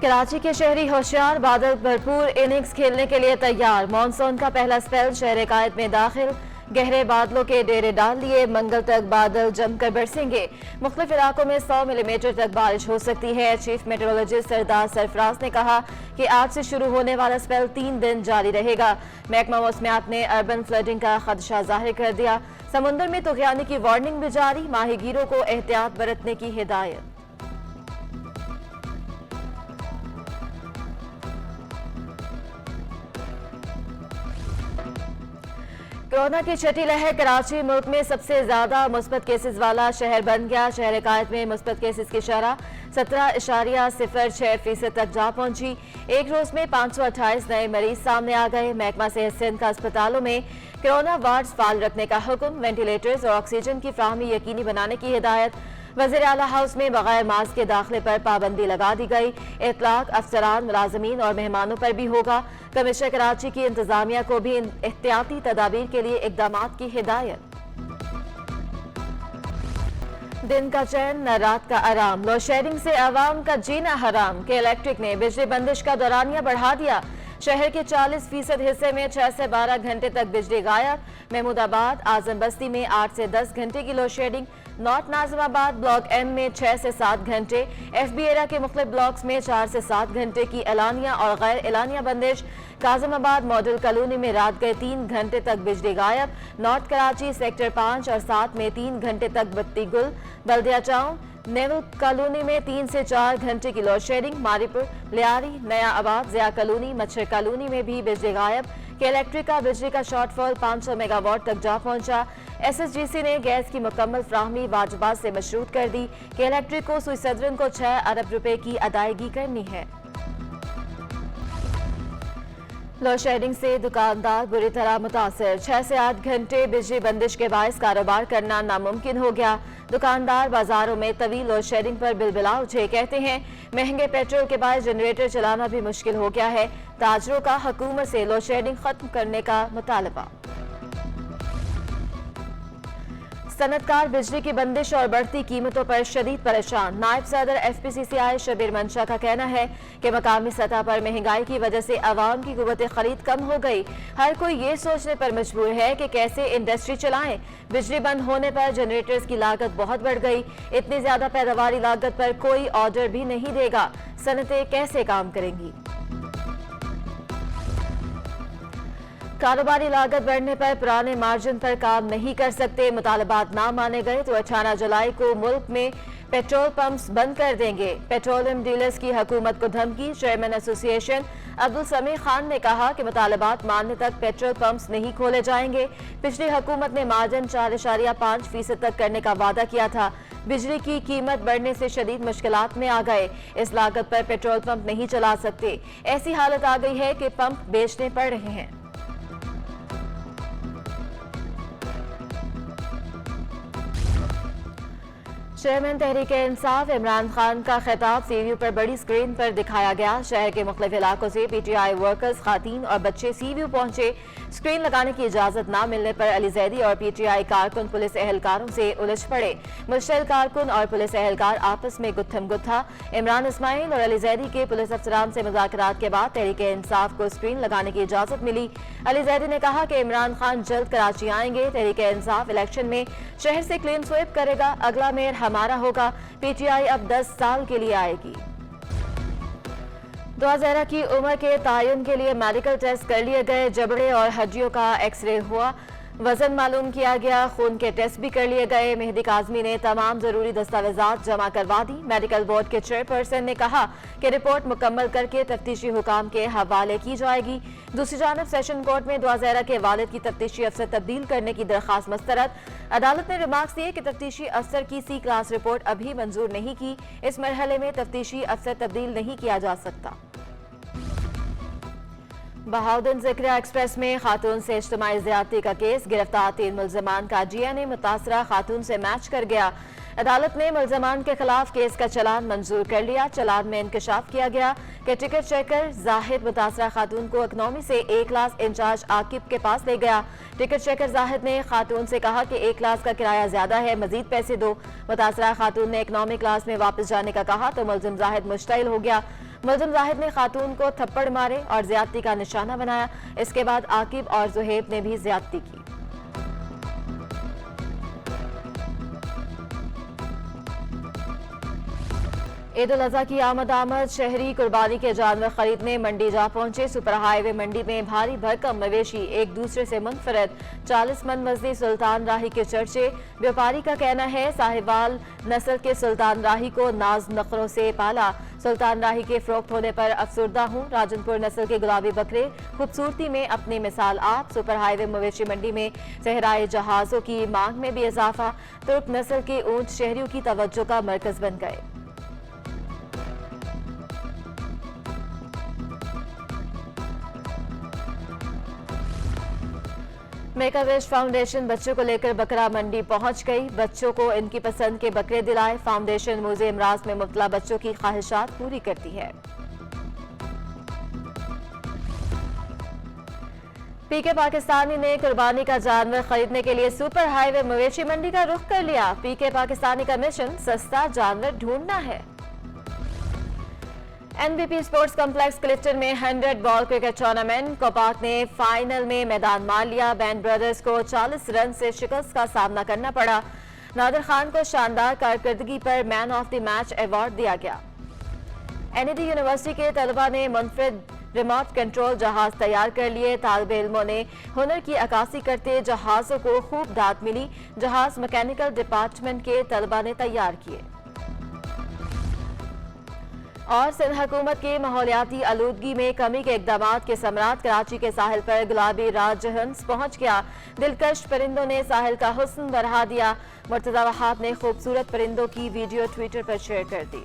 कराची के शहरी होशियार, बादल भरपूर इनिंग्स खेलने के लिए तैयार। मानसून का पहला स्पेल शहर कायद में दाखिल। गहरे बादलों के डेरे डाल लिए। मंगल तक बादल जमकर बरसेंगे। मुख्तलिफ इलाकों में 100 मिलीमीटर तक बारिश हो सकती है। चीफ मेट्रोलॉजिस्ट सरदार सरफराज ने कहा कि आज से शुरू होने वाला स्पेल 3 दिन जारी रहेगा। महकमा मौसमियात ने अर्बन फ्लडिंग का खदशा जाहिर कर दिया। समुद्र में तूफानी की वार्निंग भी जारी। माहीगीरों को एहतियात बरतने की हिदायत। कोरोना की छठी लहर। कराची मुल्क में सबसे ज्यादा मुस्बत केसेस वाला शहर बन गया। शहर कायद में मुस्बत केसेस की शरह 17.06% तक जा पहुंची। एक रोज में 528 नए मरीज सामने आ गए। महकमा सेहत सिंध का अस्पतालों में कोरोना वार्ड्स फाल रखने का हुक्म। वेंटिलेटर्स और ऑक्सीजन की फ्राहमी यकीनी बनाने की हिदायत। वज़ीर आला हाउस में बगैर मास्क के दाखिले पर पाबंदी लगा दी गई। इतलाक अफसरान, मुलाजमीन और मेहमानों पर भी होगा। कमिश्नर कराची की इंतजामिया को भी एहतियाती तदाबीर के लिए इकदामात की हिदायत। दिन का चैन न रात का आराम। लोड शेडिंग से आवाम का जीना हराम। के इलेक्ट्रिक ने बिजली बंदिश का दौरानिया बढ़ा दिया। शहर के 40% हिस्से में 6 से 12 घंटे तक बिजली गायब। महमूदाबाद, आजम बस्ती में 8 से 10 घंटे की load shedding. North Nazimabad block M में 6 से 7 घंटे। FB एरा के मुख्तलिफ ब्लॉक्स में 4 से 7 घंटे की एलानिया और गैर एलानिया बंदिश। काजिमाबाद मॉडल कॉलोनी में रात गए 3 घंटे तक बिजली गायब। नॉर्थ कराची सेक्टर 5 और 7 में 3 घंटे तक बत्ती गुल। बल्दिया टाउन नेवल कॉलोनी में 3 से 4 घंटे की लोड शेडिंग। मारीपुर, लियारी, नया आबाद, जिया कॉलोनी, मच्छर कॉलोनी में भी बिजली गायब। के इलेक्ट्रिक का बिजली का शॉर्टफॉल 500 मेगावाट तक जा पहुंचा। SSGC ने गैस की मुकम्मल फ्राहमी वाजबात से मशरूत कर दी। के इलेक्ट्रिक को सुई सदरन को 6 अरब रुपए की अदायगी करनी है। लोड शेडिंग से दुकानदार बुरी तरह मुतासर। 6 से 8 घंटे बिजली बंदिश के बायस कारोबार करना नामुमकिन हो गया। दुकानदार बाजारों में तवील लोड शेडिंग पर बिलबिला उठे। कहते हैं महंगे पेट्रोल के बायस जनरेटर चलाना भी मुश्किल हो गया है। ताजरों का हुकूमत से लोड शेडिंग खत्म करने का मुतालबा। सनतकार बिजली की बंदिश और बढ़ती कीमतों पर शदीद परेशान। नायब सदर FPCCI शबीर मंशा का कहना है कि मकामी सतह पर महंगाई की वजह से आवाम की कुव्वत खरीद कम हो गई। हर कोई ये सोचने पर मजबूर है कि कैसे इंडस्ट्री चलाएं। बिजली बंद होने पर जनरेटर्स की लागत बहुत बढ़ गई। इतनी ज्यादा पैदावारी लागत पर कोई ऑर्डर भी नहीं देगा। सनतें कैसे काम करेंगी? कारोबारी लागत बढ़ने पर पुराने मार्जिन पर काम नहीं कर सकते। मुतालबात ना माने गए तो 18 जुलाई को मुल्क में पेट्रोल पंप्स बंद कर देंगे। पेट्रोलियम डीलर्स की हुकूमत को धमकी। चेयरमैन एसोसिएशन अब्दुल समी खान ने कहा कि मुतालबात मानने तक पेट्रोल पंप्स नहीं खोले जाएंगे। पिछली हुकूमत ने मार्जिन 4.5% तक करने का वादा किया था। बिजली की कीमत बढ़ने से शदीद मुश्किलात में आ गए। इस लागत पर पेट्रोल पंप नहीं चला सकते। ऐसी हालत आ गई है कि पंप बेचने पड़ रहे हैं। चेयरमैन तहरीक इंसाफ इमरान खान का खिताब सीव्यू पर बड़ी स्क्रीन पर दिखाया गया। शहर के मुख्तलिफ इलाकों से PTI वर्कर्स, खातीन और बच्चे सीव्यू पहुंचे। स्क्रीन लगाने की इजाजत न मिलने पर अली जैदी और PTI कारकुन पुलिस एहलकारों से उलझ पड़े। मुश्तल कारकुन और पुलिस एहलकार आपस में गुत्थम गुत्था। इमरान इस्माइल और अली जैदी के पुलिस अफसरान से मुज़ाकरात के बाद तहरीक इंसाफ को स्क्रीन लगाने की इजाजत मिली। अली जैदी ने कहा कि इमरान खान जल्द कराची आएंगे। तहरीक इंसाफ इलेक्शन में शहर से क्लीन स्वीप करेगा। अगला मेयर हमारा होगा। PTI अब 10 साल के लिए आएगी। 2000 की उम्र के तयन के लिए मेडिकल टेस्ट कर लिए गए। जबड़े और हड्डियों का एक्सरे हुआ। वजन मालूम किया गया। खून के टेस्ट भी कर लिए गए। मेहदी काजमी ने तमाम जरूरी दस्तावेजात जमा करवा दी। मेडिकल बोर्ड के चेयरपर्सन ने कहा कि रिपोर्ट मुकम्मल करके तफ्तीशी हुकाम के हवाले की जाएगी। दूसरी जानब सेशन कोर्ट में 2000 के वालिद की तफ्तीशी अफसर तब्दील करने की दरख्वास्त मुस्तरद। अदालत ने रिमार्क्स दिए कि तफ्तीशी अफसर की C क्लास रिपोर्ट अभी मंजूर नहीं की। इस मरहले में तफ्तीशी अफसर तब्दील नहीं किया जा सकता। बहाउद्दीन ज़िक्रिया एक्सप्रेस में खातून से इज्तिमाई ज़्यादती का केस। गिरफ्तार 3 मुल्ज़मान का DNA मुतासरा खातून से मैच कर गया। अदालत ने मुल्ज़मान के खिलाफ केस का चलान मंजूर कर लिया। चलान में इंकशाफ किया गया कि टिकट चेकर जाहिद मुतासरा खातून को इकनॉमी से A क्लास इंचार्ज आकिब के पास ले गया। टिकट चेकर जाहिद ने खातून से कहा कि A क्लास का किराया ज्यादा है, मजीद पैसे दो। मुतासरा खातून ने इकनॉमी क्लास में वापस जाने का कहा तो मुल्ज़िम जाहिद मुश्तइल हो गया। मुलजिम जाहिद ने खातून को थप्पड़ मारे और ज्यादती का निशाना बनाया। इसके बाद आकिब और जुहेब ने भी ज्यादती की। ईद उल अजहा की आमद शहरी कुर्बानी के जानवर खरीदने मंडी जा पहुंचे। सुपर हाईवे मंडी में भारी भरकम मवेशी एक दूसरे से मुनफरद। 40 मन वजनी सुल्तान राही के चर्चे। व्यापारी का कहना है साहिवाल नस्ल के सुल्तान राही को नाज नखरों से पाला। सुल्तान राही के फरोख्त होने पर अफसुर्दा हूँ। राजनपुर नस्ल के गुलाबी बकरे खूबसूरती में अपनी मिसाल आप। सुपर हाईवे मवेशी मंडी में सहराए जहाजों की मांग में भी इजाफा। तुर्क नस्ल के ऊंट शहरियों की तवज्जो का मरकज बन गए। मेक अ विश फाउंडेशन बच्चों को लेकर बकरा मंडी पहुंच गई। बच्चों को इनकी पसंद के बकरे दिलाए। फाउंडेशन मुझे इमराज में मुब्तला बच्चों की ख्वाहिशात पूरी करती है। पीके पाकिस्तानी ने कुर्बानी का जानवर खरीदने के लिए सुपर हाईवे मवेशी मंडी का रुख कर लिया। पीके पाकिस्तानी का मिशन सस्ता जानवर ढूंढना है। एनबीपी स्पोर्ट्स कॉम्प्लेक्स क्लिफ्टन में 100 बॉल क्रिकेट टूर्नामेंट कोपाक ने फाइनल में मैदान मार लिया। बैंड ब्रदर्स को 40 रन से शिकस्त का सामना करना पड़ा। नादिर खान को शानदार कारकर्दगी पर man of the match award दिया गया। एनईडी यूनिवर्सिटी के तलबा ने मुनफरिद रिमोट कंट्रोल जहाज तैयार कर लिए। तालिब इल्मों ने हुनर की अक्कासी करते जहाजों को खूब दाद मिली। जहाज मैकेनिकल डिपार्टमेंट के तलबा ने तैयार किए। और सिंध हुकूमत के माहौलियाती आलूदगी में कमी के इकदाम के समरात। कराची के साहिल पर गुलाबी राजहंस पहुंच गया। दिलकश परिंदों ने साहिल का हुस्न बढ़ा दिया। मुर्तजा वहाब ने खूबसूरत परिंदों की वीडियो ट्विटर पर शेयर कर दी।